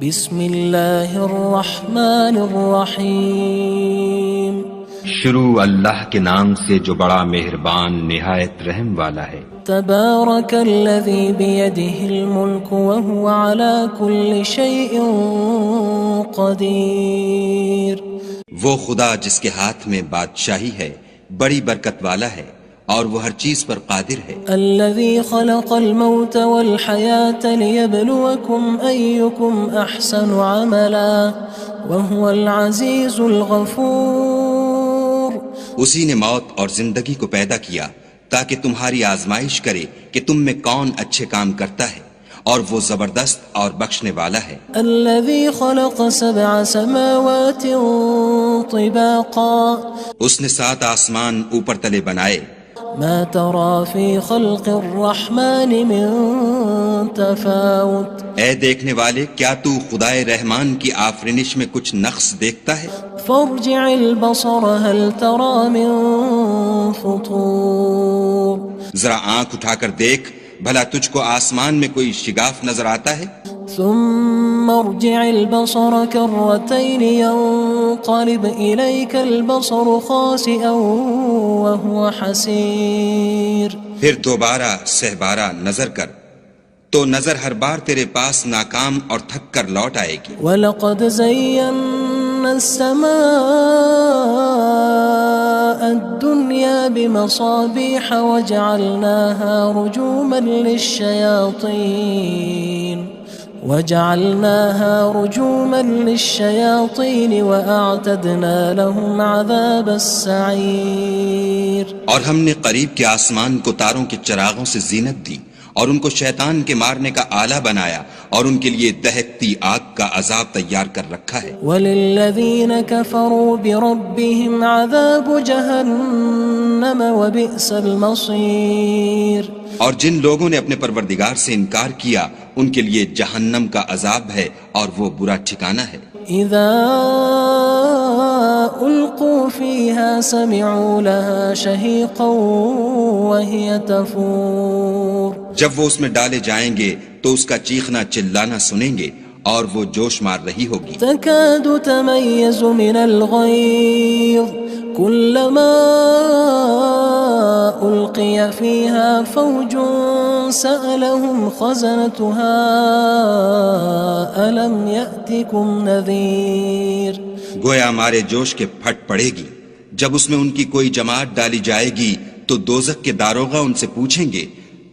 بسم اللہ الرحمن الرحیم شروع اللہ کے نام سے جو بڑا مہربان نہایت رحم والا ہے۔ تبارک الذی بیدہ الملک وہو علی کل شیء قدیر۔ وہ خدا جس کے ہاتھ میں بادشاہی ہے بڑی برکت والا ہے اور وہ ہر چیز پر قادر ہے۔ الذی خلق الموت والحیاة لیبلوکم ایکم احسن عملا وہو العزیز الغفور۔ اسی نے موت اور زندگی کو پیدا کیا تاکہ تمہاری آزمائش کرے کہ تم میں کون اچھے کام کرتا ہے، اور وہ زبردست اور بخشنے والا ہے۔ الذی خلق سبع سماوات طباقا۔ اس نے 7 آسمان اوپر تلے بنائے۔ ما ترى في خلق الرحمن من تفاوت۔ اے دیکھنے والے، کیا تو خدائے رحمان کی آفرینش میں کچھ نقص دیکھتا ہے؟ فارجع البصر هل ترى من فطور۔ ذرا آنکھ اٹھا کر دیکھ، بھلا تجھ کو آسمان میں کوئی شگاف نظر آتا ہے؟ ثم ارجع البصر كرتين ينقلب إليك البصر خاسئا وهو حسير۔ پھر دوبارہ سہبارہ نظر کر تو نظر ہر بار تیرے پاس ناکام اور تھک کر لوٹ آئے گی۔ وَلَقَدْ زَيَّنَّا السَّمَاءَ الدُّنْيَا بِمَصَابِيحَ وَجَعَلْنَاهَا رُجُومًا لِلشَّيَاطِينِ وَأَعْتَدْنَا لَهُمْ عَذَابَ السَّعِيرِ۔ اور ہم نے قریب کے آسمان کو تاروں کے چراغوں سے زینت دی اور ان کو شیطان کے مارنے کا آلہ بنایا، اور ان کے لیے دہکتی آگ کا عذاب تیار کر رکھا ہے۔ وَلِلَّذِينَ كَفَرُوا بِرَبِّهِمْ عَذَابُ جَهَنَّمَ وَبِئْسَ الْمَصِيرُ۔ اور جن لوگوں نے اپنے پروردگار سے انکار کیا ان کے لیے جہنم کا عذاب ہے اور وہ برا ٹھکانہ ہے۔ اذا القوا فيها سمعوا لها شهيقا وهي تفور۔ جب وہ اس میں ڈالے جائیں گے تو اس کا چیخنا چلانا سنیں گے اور وہ جوش مار رہی ہوگی۔ تكاد تميز من الغيظ كلما ألقي فيها فوج سألهم خزنتها ألم يأتكم نذير۔ گویا ہمارے جوش کے پھٹ پڑے گی جب اس میں ان کی کوئی جماعت ڈالی جائے گی تو دوزخ کے داروغہ ان سے پوچھیں گے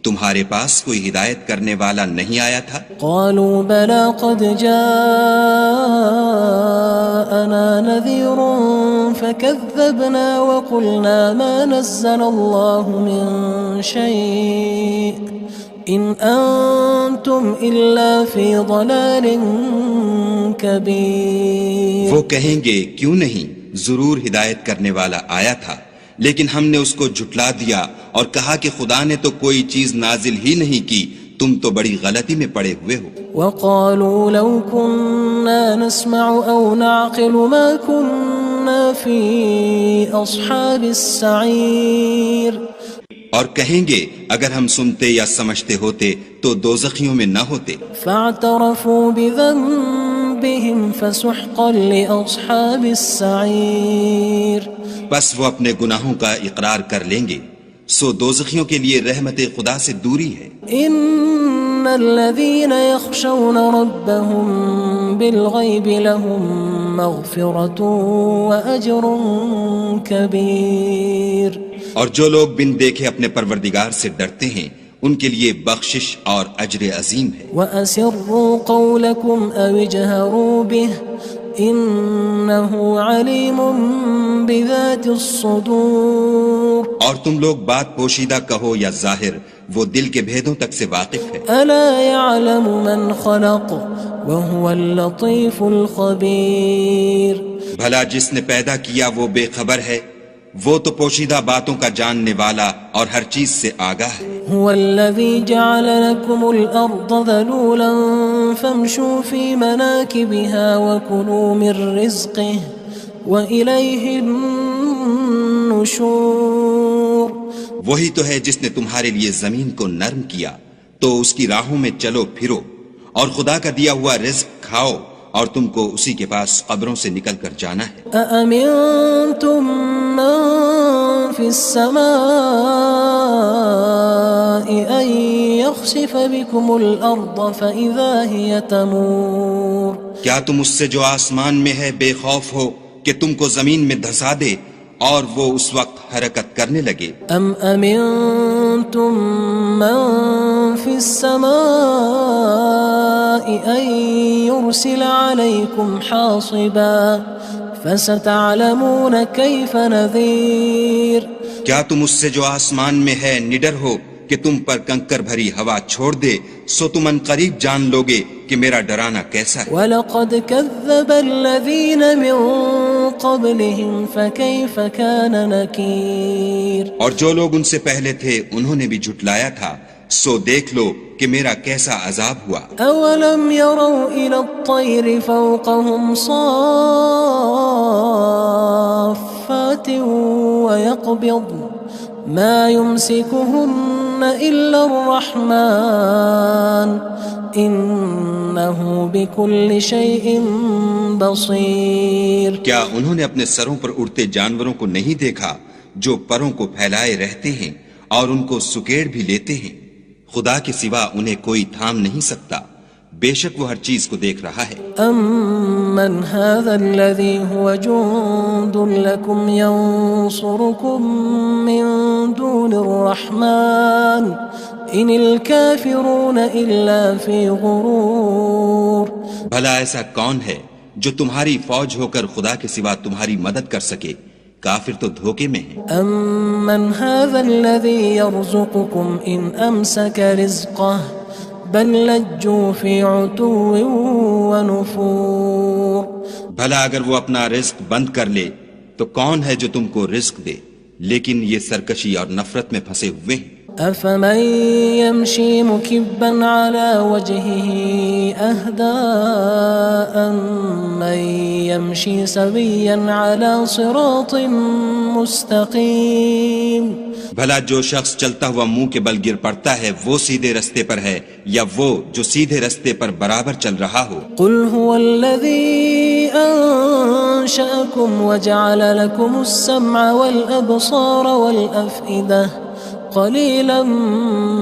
تمہارے پاس کوئی ہدایت کرنے والا نہیں آیا تھا؟ قالوا بلى قد جاءنا نذير فكذبنا وقلنا ما نزل الله من شيء إن أنتم إلا في ضلال كبير۔ وہ کہیں گے کیوں نہیں، ضرور ہدایت کرنے والا آیا تھا، لیکن ہم نے اس کو جھٹلا دیا اور کہا کہ خدا نے تو کوئی چیز نازل ہی نہیں کی، تم تو بڑی غلطی میں پڑے ہوئے ہو۔ وقالوا لو كنا نسمع أو نعقل ما كنا في أصحاب السعير۔ اور کہیں گے اگر ہم سنتے یا سمجھتے ہوتے تو دوزخیوں میں نہ ہوتے۔ فاعترفوا بذنبهم فسحقا لأصحاب السعير۔ بس وہ اپنے گناہوں کا اقرار کر لیں گے، سو دوزخیوں کے لیے رحمت خدا سے دوری ہے۔ ان الذين يخشون ربهم بالغيب لهم مغفرة وأجر كبير۔ اور جو لوگ بن دیکھے اپنے پروردگار سے ڈرتے ہیں ان کے لیے بخشش اور اجر عظیم ہے۔ وَأَسِرُّوا قَوْلَكُمْ أَوِ اجْهَرُوا بِهِ إِنَّهُ عَلِيمٌ بِذَاتِ الصُّدُورِ۔ اور تم لوگ بات پوشیدہ کہو یا ظاہر، وہ دل کے بھیدوں تک سے واقف ہے۔ أَلَا يَعْلَمُ مَنْ خَلَقَ وَهُوَ اللَّطِيفُ الْخَبِيرُ۔ بھلا جس نے پیدا کیا وہ بے خبر ہے، وہ تو پوشیدہ باتوں کا جاننے والا اور ہر چیز سے آگاہ ہے۔ هو الذي جعل لكم الأرض ذلولا فامشوا في مناكبها وكلوا من رزقه وإليه النشور۔ وہی تو ہے جس نے تمہارے لیے زمین کو نرم کیا تو اس کی راہوں میں چلو پھرو اور خدا کا دیا ہوا رزق کھاؤ اور تم کو اسی کے پاس قبروں سے نکل کر جانا ہے۔ أأمنتم من في السماء أن يخسف بكم الأرض فإذا هي تمور۔ کیا تم اس سے جو آسمان میں ہے بے خوف ہو کہ تم کو زمین میں دھسا دے اور وہ اس وقت حرکت کرنے لگے؟ أم أمنتم من في السماء أن يرسل عليكم حاصبا فستعلمون كيف نذير۔ کیا تم اس سے جو آسمان میں ہے نڈر ہو کہ تم پر کنکر بھری ہوا چھوڑ دے، سو تم ان قریب جان لوگے کہ میرا ڈرانا کیسا ہے۔ وَلَقَدْ كَذَّبَ الَّذِينَ مِن قَبْلِهِمْ فَكَيْفَ كَانَ نَكِيرٌ۔ اور جو لوگ ان سے پہلے تھے انہوں نے بھی جھٹلایا تھا، سو دیکھ لو کہ میرا کیسا عذاب ہوا۔ أَوَلَمْ يَرَوْا إِلَى الطَّيْرِ فَوْقَهُمْ صَافَّاتٍ وَيَقْبِضْنَ مَا يُمْسِكُهُنَّ إِلَّا الرَّحْمَنُ إِنَّهُ بِكُلِّ شَيْءٍ بَصِيرٌ۔ کیا انہوں نے اپنے سروں پر اڑتے جانوروں کو نہیں دیکھا جو پروں کو پھیلائے رہتے ہیں اور ان کو سکیڑ بھی لیتے ہیں؟ خدا کے سوا انہیں کوئی تھام نہیں سکتا، بے شک وہ ہر چیز کو دیکھ رہا ہے۔ أَمَّنْ هَذَا الَّذِي هُوَ جُندٌ لَكُمْ يَنصُرُكُم مِّن دُونِ الرَّحْمَنِ إِنِ الْكَافِرُونَ إِلَّا فِي غُرُورٍ۔ بھلا ایسا کون ہے جو تمہاری فوج ہو کر خدا کے سوا تمہاری مدد کر سکے؟ کافر تو دھوکے میں ہیں۔ أَمَّنْ هَذَا الَّذِي يَرْزُقُكُمْ إِنْ أَمْسَكَ رِزْقَهُ بَلْ لَجُّوا فِي عُتُوٍّ وَنُفُورٍ۔ بھلا اگر وہ اپنا رزق بند کر لے تو کون ہے جو تم کو رزق دے؟ لیکن یہ سرکشی اور نفرت میں پھنسے ہوئے ہیں۔ أَفَمَن يَمْشِي مُكِبًّا عَلَى وَجْهِهِ أَهْدَىٰ أَمَّن يَمْشِي سَوِيًّا عَلَى صِرَاطٍ مُّسْتَقِيمٍ۔ بھلا جو شخص چلتا ہوا منہ کے بل گر پڑتا ہے وہ سیدھے رستے پر ہے یا وہ جو سیدھے رستے پر برابر چل رہا ہو؟ قُلْ هُوَ الَّذِي أَنشَأَكُمْ وَجَعَلَ لَكُمُ السَّمْعَ وَالْأَبْصَارَ وَالْأَفْئِدَةَ قَلِيلًا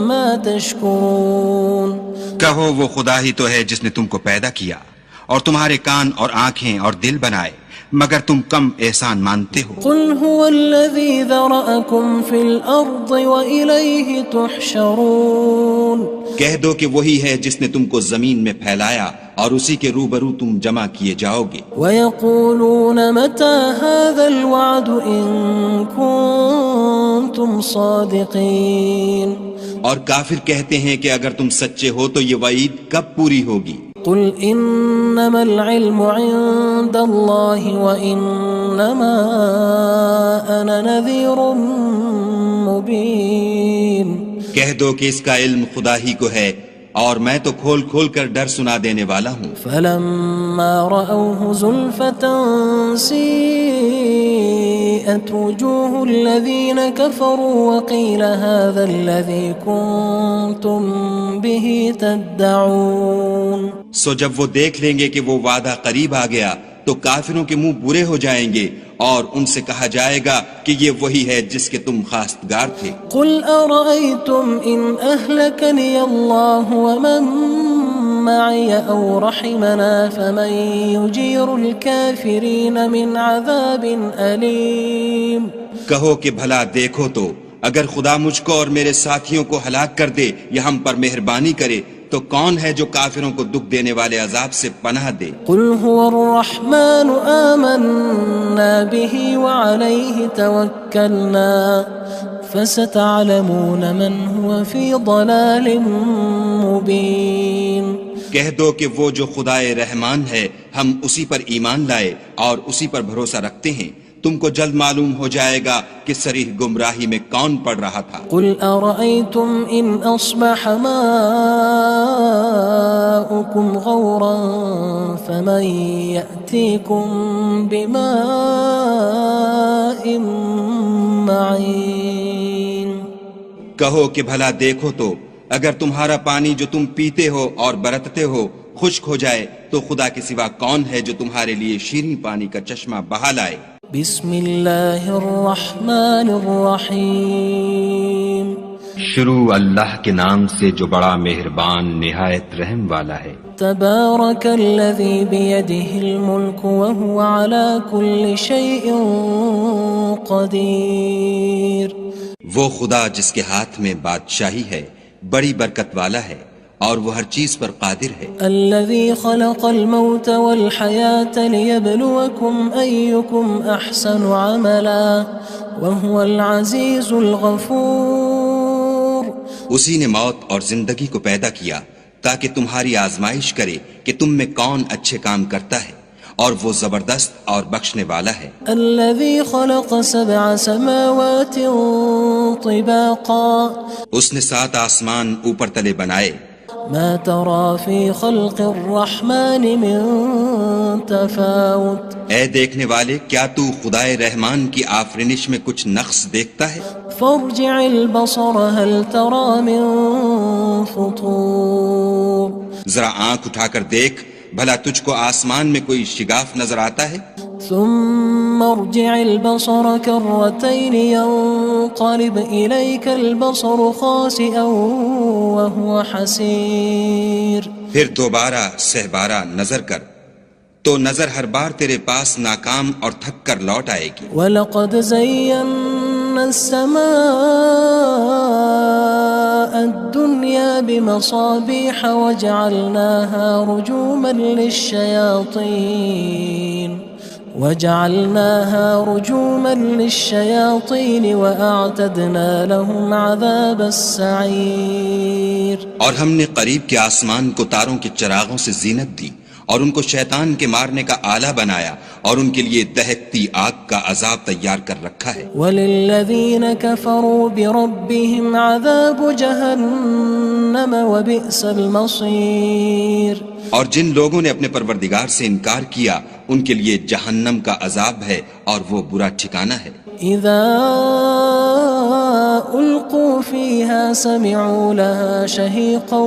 مَا تَشْكُرُونَ۔ کہو وہ خدا ہی تو ہے جس نے تم کو پیدا کیا اور تمہارے کان اور آنکھیں اور دل بنائے، مگر تم کم احسان مانتے ہو۔ قُلْ هُوَ الَّذِي ذَرَأَكُمْ فِي الْأَرْضِ وَإِلَيْهِ تُحْشَرُونَ۔ کہہ دو کہ وہی ہے جس نے تم کو زمین میں پھیلایا اور اسی کے روبرو تم جمع کیے جاؤ گے۔ وَيَقُولُونَ مَتَى هَذَا الْوَعْدُ إِن كُنتُمْ صَادِقِينَ۔ اور کافر کہتے ہیں کہ اگر تم سچے ہو تو یہ وعید کب پوری ہوگی؟ قُلْ إِنَّمَا الْعِلْمُ عِندَ اللَّهِ وَإِنَّمَا أَنَا نَذِيرٌ مُّبِينٌ۔ کہہ دو کہ اس کا علم خدا ہی کو ہے اور میں تو کھول کھول کر ڈر سنا دینے والا ہوں۔ فَلَمَّا رَأَوْهُ زُلْفَةً سِيئَتْ وُجُوهُ الَّذِينَ كَفَرُوا وَقِيلَ هَذَا الَّذِي كُنتُم بِهِ تَدَّعُونَ۔ سو جب وہ دیکھ لیں گے کہ وہ وعدہ قریب آ گیا تو کافروں کے منہ برے ہو جائیں گے اور ان سے کہا جائے گا کہ یہ وہی ہے جس کے تم خواستگار تھے۔ قُلْ أَرَأَيْتُمْ إِنْ أَهْلَكَنِيَ اللَّهُ وَمَن مَّعِيَ أَوْ رَحِمَنَا فَمَن يُجِيرُ الْكَافِرِينَ مِنْ عَذَابٍ أَلِيمٍ۔ کہو کہ بھلا دیکھو تو اگر خدا مجھ کو اور میرے ساتھیوں کو ہلاک کر دے یا ہم پر مہربانی کرے تو کون ہے جو کافروں کو دکھ دینے والے عذاب سے پناہ دے؟ قُلْ هُوَ الرَّحْمَنُ آمَنَّا بِهِ وَعَلَيْهِ تَوَكَّلْنَا فَسَتَعْلَمُونَ مَنْ هُوَ فِي ضَلَالٍ مُّبِينٍ۔ کہہ دو کہ وہ جو خدائے رحمان ہے ہم اسی پر ایمان لائے اور اسی پر بھروسہ رکھتے ہیں، تم کو جلد معلوم ہو جائے گا کہ صریح گمراہی میں کون پڑ رہا تھا۔ قُلْ أَرَأَيْتُمْ إِنْ أَصْبَحَ مَاؤُكُمْ غَوْرًا فَمَن يَأْتِيكُم بِمَاءٍ مَّعِينٍ۔ کہو کہ بھلا دیکھو تو اگر تمہارا پانی جو تم پیتے ہو اور برتتے ہو خشک ہو جائے تو خدا کے سوا کون ہے جو تمہارے لیے شیریں پانی کا چشمہ بہا لائے؟ بسم اللہ الرحمن الرحیم شروع اللہ کے نام سے جو بڑا مہربان نہایت رحم والا ہے۔ تبارک الذی بیدہ الملک وہو علی کل شیء قدیر۔ وہ خدا جس کے ہاتھ میں بادشاہی ہے بڑی برکت والا ہے اور وہ ہر چیز پر قادر ہے۔ الذی خلق الموت والحیاة لیبلوکم ایکم احسن عملا وہو العزیز الغفور۔ اسی نے موت اور زندگی کو پیدا کیا تاکہ تمہاری آزمائش کرے کہ تم میں کون اچھے کام کرتا ہے، اور وہ زبردست اور بخشنے والا ہے۔ الذی خلق سبع سماوات طباقا۔ اس نے 7 آسمان اوپر تلے بنائے۔ ما ترى في خلق الرحمن من تفاوت۔ اے دیکھنے والے، کیا تو خدائے رحمان کی آفرینش میں کچھ نقص دیکھتا ہے؟ فارجع البصر هل ترى من فطور۔ ذرا آنکھ اٹھا کر دیکھ، بھلا تجھ کو آسمان میں کوئی شگاف نظر آتا ہے؟ ثم ارجع البصر كرتين ينقلب إليك البصر خاسئا وهو حسير۔ پھر دوبارہ سہبارہ نظر کر تو نظر ہر بار تیرے پاس ناکام اور تھک کر لوٹ آئے گی۔ وَلَقَدْ زَيَّنَّا السَّمَاءَ الدُّنْيَا بِمَصَابِيحَ وَجَعَلْنَاهَا رُجُومًا لِلشَّيَاطِينِ وَأَعْتَدْنَا لَهُمْ عَذَابَ السَّعِيرِ۔ اور ہم نے قریب کے آسمان کو تاروں کے چراغوں سے زینت دی اور ان کو شیطان کے مارنے کا آلہ بنایا اور ان کے لیے دہکتی آگ کا عذاب تیار کر رکھا ہے۔ وَلِلَّذِينَ كَفَرُوا بِرَبِّهِمْ عَذَابُ جَهَنَّمَ وَبِئْسَ الْمَصِيرُ۔ اور جن لوگوں نے اپنے پروردگار سے انکار کیا ان کے لیے جہنم کا عذاب ہے اور وہ برا ٹھکانہ ہے۔ اذا القوا فيها سمعوا لها شهيقا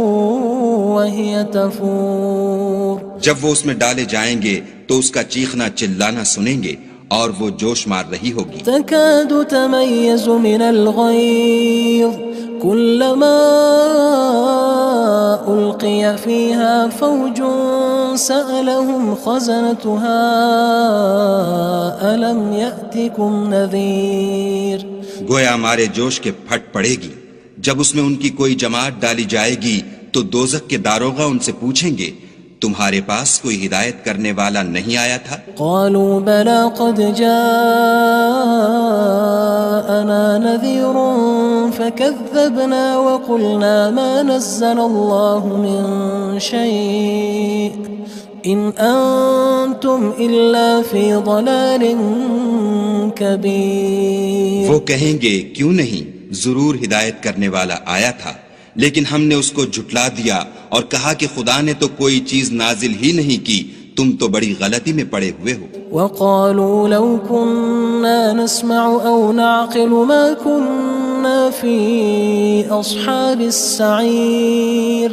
وهي تفور۔ جب وہ اس میں ڈالے جائیں گے تو اس کا چیخنا چلانا سنیں گے اور وہ جوش مار رہی ہوگی۔ تكاد تميز من الغيظ كلما ألقي فيها فوج سألهم خزنتها ألم يأتكم نذير۔ گویا ہمارے جوش کے پھٹ پڑے گی جب اس میں ان کی کوئی جماعت ڈالی جائے گی تو دوزخ کے داروغہ ان سے پوچھیں گے تمہارے پاس کوئی ہدایت کرنے والا نہیں آیا تھا؟ قالوا بلى قد جاءنا نذير فكذبنا وقلنا ما نزل الله من شيء إن أنتم إلا في ضلال كبير۔ وہ کہیں گے کیوں نہیں، ضرور ہدایت کرنے والا آیا تھا، لیکن ہم نے اس کو جھٹلا دیا اور کہا کہ خدا نے تو کوئی چیز نازل ہی نہیں کی، تم تو بڑی غلطی میں پڑے ہوئے ہو۔ وقالوا لو كنا نسمع أو نعقل ما كنا في أصحاب السعير۔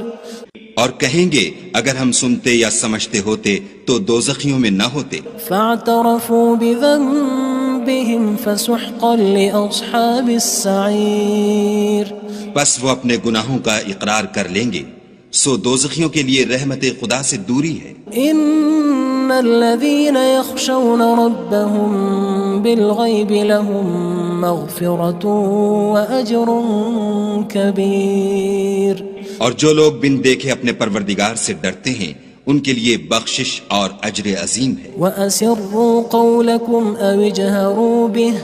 اور کہیں گے اگر ہم سنتے یا سمجھتے ہوتے تو دوزخیوں میں نہ ہوتے۔ فاعترفوا بذنبهم فسحقا لأصحاب السعير۔ بس وہ اپنے گناہوں کا اقرار کر لیں گے، سو دوزخیوں کے لیے رحمت خدا سے دوری ہے۔ ان الذين يخشون ربهم بالغيب لهم مغفرة وأجر كبير۔ اور جو لوگ بن دیکھے اپنے پروردگار سے ڈرتے ہیں ان کے لیے بخشش اور اجر عظیم ہے۔ وَأَسِرُّوا قَوْلَكُمْ أَوِ اجْهَرُوا بِهِ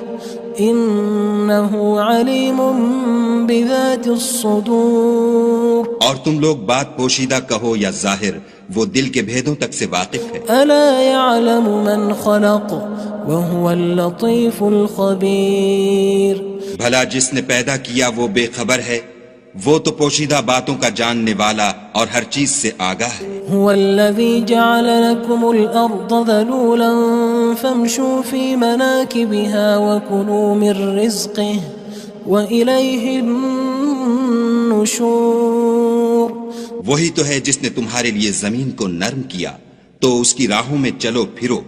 إِنَّهُ عَلِيمٌ بِذَاتِ الصُّدُورِ۔ اور تم لوگ بات پوشیدہ کہو یا ظاہر، وہ دل کے بھیدوں تک سے واقف ہے۔ أَلَا يَعْلَمُ مَنْ خَلَقَ وَهُوَ اللَّطِيفُ الْخَبِيرُ۔ بھلا جس نے پیدا کیا وہ بے خبر ہے، وہ تو پوشیدہ باتوں کا جاننے والا اور ہر چیز سے آگاہ ہے۔ هو الذي جعل لكم الأرض ذلولا فامشوا في مناكبها وكلوا من رزقه وإليه النشور۔ النشور وہی تو ہے جس نے تمہارے لیے زمین کو نرم کیا تو اس کی راہوں میں چلو پھرو،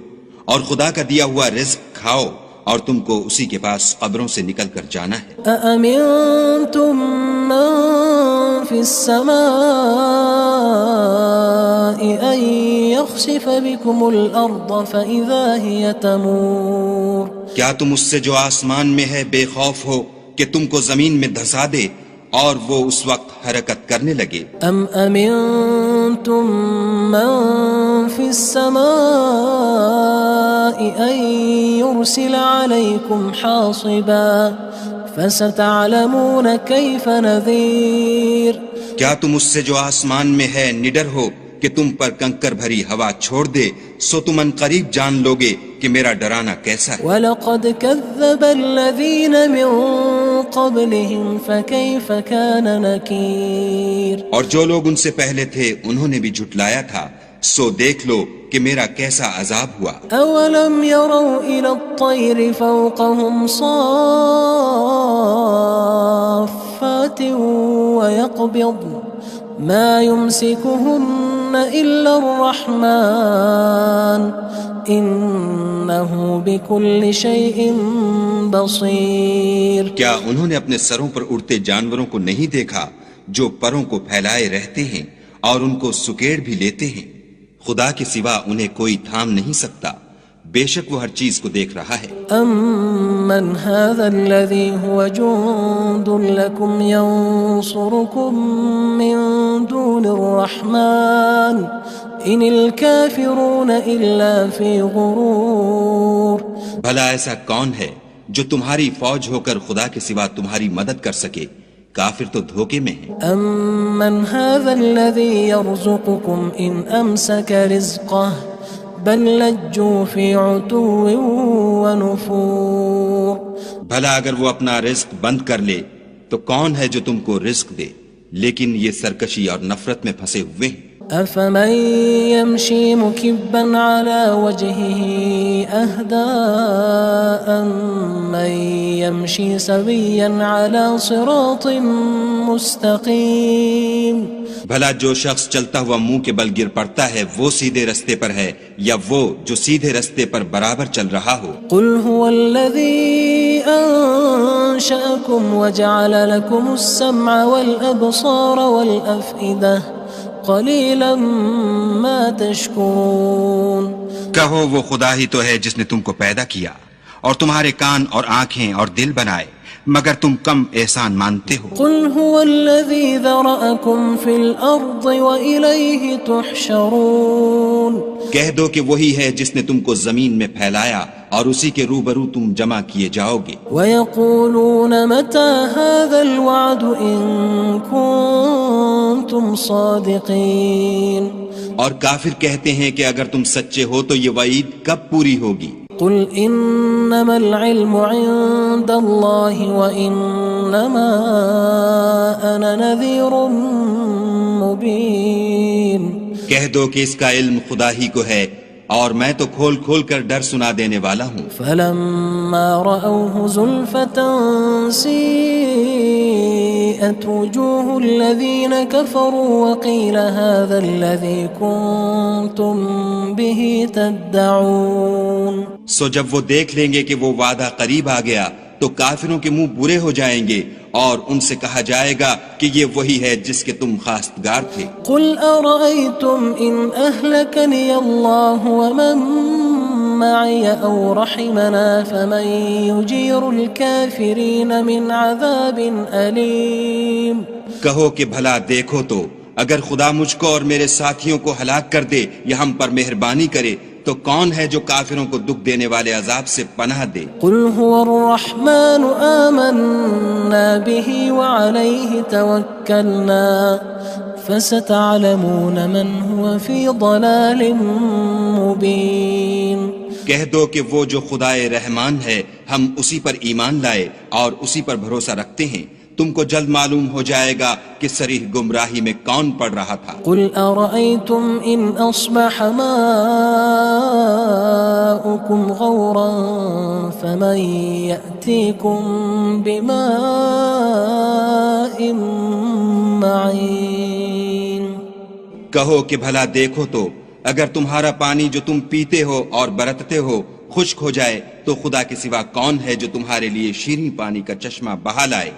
اور خدا کا دیا ہوا رزق کھاؤ، اور تم کو اسی کے پاس قبروں سے نکل کر جانا ہے۔ أأمنتم من في السماء أن يخسف بكم الأرض فإذا هي تمور کیا تم اس سے جو آسمان میں ہے بے خوف ہو کہ تم کو زمین میں دھسا دے اور وہ اس وقت حرکت کرنے لگے؟ أم أمنتم من في السماء أن يرسل عليكم حاصبا فستعلمون كيف نذير کیا تم اس سے جو آسمان میں ہے نڈر ہو کہ تم پر کنکر بھری ہوا چھوڑ دے، سو تم ان قریب جان لوگے کہ میرا ڈرانا کیسا ہے۔ وَلَقَدْ كَذَّبَ الَّذِينَ مِن قَبْلِهِمْ فَكَيْفَ كَانَ نَكِيرٌ اور جو لوگ ان سے پہلے تھے انہوں نے بھی جھٹلایا تھا، سو دیکھ لو کہ میرا کیسا عذاب ہوا۔ أَوَلَمْ يَرَوْا إِلَى الطَّيْرِ فَوْقَهُمْ صَافَّاتٍ وَيَقْبِضْنَ مَا يُمْسِكُهُنَّ إِلَّا الرَّحْمَنُ إِنَّهُ بِكُلِّ شَيْءٍ بَصِيرٌ کیا انہوں نے اپنے سروں پر اڑتے جانوروں کو نہیں دیکھا جو پروں کو پھیلائے رہتے ہیں اور ان کو سکیڑ بھی لیتے ہیں؟ خدا کے سوا انہیں کوئی تھام نہیں سکتا، بے شک وہ ہر چیز کو دیکھ رہا ہے۔ أَمَّنْ هَذَا الَّذِي هُوَ جُندٌ لَكُمْ يَنصُرُكُم مِّن دُونِ الرَّحْمَنِ إِنِ الْكَافِرُونَ إِلَّا فِي غُرُورٍ بھلا ایسا کون ہے جو تمہاری فوج ہو کر خدا کے سوا تمہاری مدد کر سکے؟ کافر تو دھوکے میں ہیں۔ أَمَّنْ هَذَا الَّذِي يَرْزُقُكُمْ إِنْ أَمْسَكَ رِزْقَهُ بَلْ لَجُّوا فِي عُتُوٍّ وَنُفُورٍ بھلا اگر وہ اپنا رزق بند کر لے تو کون ہے جو تم کو رزق دے؟ لیکن یہ سرکشی اور نفرت میں پھنسے ہوئے ہیں۔ أَفَمَن يَمْشِي مُكِبًّا عَلَى وَجْهِهِ أَهْدَىٰ أَمَّن يَمْشِي سَوِيًّا عَلَى صِرَاطٍ مُّسْتَقِيمٍ بھلا جو شخص چلتا ہوا منہ کے بل گر پڑتا ہے وہ سیدھے رستے پر ہے یا وہ جو سیدھے رستے پر برابر چل رہا ہو؟ قُلْ هُوَ الَّذِي أَنشَأَكُمْ وَجَعَلَ لَكُمُ السَّمْعَ وَالْأَبْصَارَ وَالْأَفْئِدَةَ قَلِيلًا مَا تَشْكُرُونَ کہو وہ خدا ہی تو ہے جس نے تم کو پیدا کیا اور تمہارے کان اور آنکھیں اور دل بنائے، مگر تم کم احسان مانتے ہو۔ قُلْ هُوَ الَّذِي ذَرَأَكُمْ فِي الْأَرْضِ وَإِلَيْهِ تُحْشَرُونَ کہہ دو کہ وہی ہے جس نے تم کو زمین میں پھیلایا اور اسی کے روبرو تم جمع کیے جاؤ گے۔ وَيَقُولُونَ مَتَى هَذَا الْوَعْدُ إِن كُنتُمْ صَادِقِينَ اور کافر کہتے ہیں کہ اگر تم سچے ہو تو یہ وعید کب پوری ہوگی؟ قُلْ إِنَّمَا الْعِلْمُ عِندَ اللَّهِ وَإِنَّمَا أَنَا نَذِيرٌ مُّبِينٌ کہہ دو کہ اس کا علم خدا ہی کو ہے اور میں تو کھول کھول کر ڈر سنا دینے والا ہوں۔ فَلَمَّا رَأَوْهُ زُلْفَةً سِيئَتْ وُجُوهُ الَّذِينَ كَفَرُوا وَقِيلَ هَذَا الَّذِي كُنتُم بِهِ تَدَّعُونَ سو جب وہ دیکھ لیں گے کہ وہ وعدہ قریب آ گیا تو کافروں کے منہ برے ہو جائیں گے اور ان سے کہا جائے گا کہ یہ وہی ہے جس کے تم خواستگار تھے۔ قُلْ أَرَأَيْتُمْ إِنْ أَهْلَكَنِيَ اللَّهُ وَمَن مَّعِيَ أَوْ رَحِمَنَا فَمَن يُجِيرُ الْكَافِرِينَ مِنْ عَذَابٍ أَلِيمٍ کہو کہ بھلا دیکھو تو اگر خدا مجھ کو اور میرے ساتھیوں کو ہلاک کر دے یا ہم پر مہربانی کرے تو کون ہے جو کافروں کو دکھ دینے والے عذاب سے پناہ دے؟ قُلْ هُوَ الرَّحْمَنُ آمَنَّا بِهِ وَعَلَيْهِ تَوَكَّلْنَا فَسَتَعْلَمُونَ مَنْ هُوَ فِي ضَلَالٍ مُّبِينٍ کہہ دو کہ وہ جو خدائے رحمان ہے ہم اسی پر ایمان لائے اور اسی پر بھروسہ رکھتے ہیں، تم کو جلد معلوم ہو جائے گا کہ صریح گمراہی میں کون پڑ رہا تھا۔ قُلْ أَرَأَيْتُمْ إِنْ أَصْبَحَ مَاؤُكُمْ غَوْرًا فَمَن يَأْتِيكُم بِمَاءٍ کہو کہ بھلا دیکھو تو اگر تمہارا پانی جو تم پیتے ہو اور برتتے ہو خشک ہو جائے تو خدا کے سوا کون ہے جو تمہارے لیے شیریں پانی کا چشمہ بہا لائے؟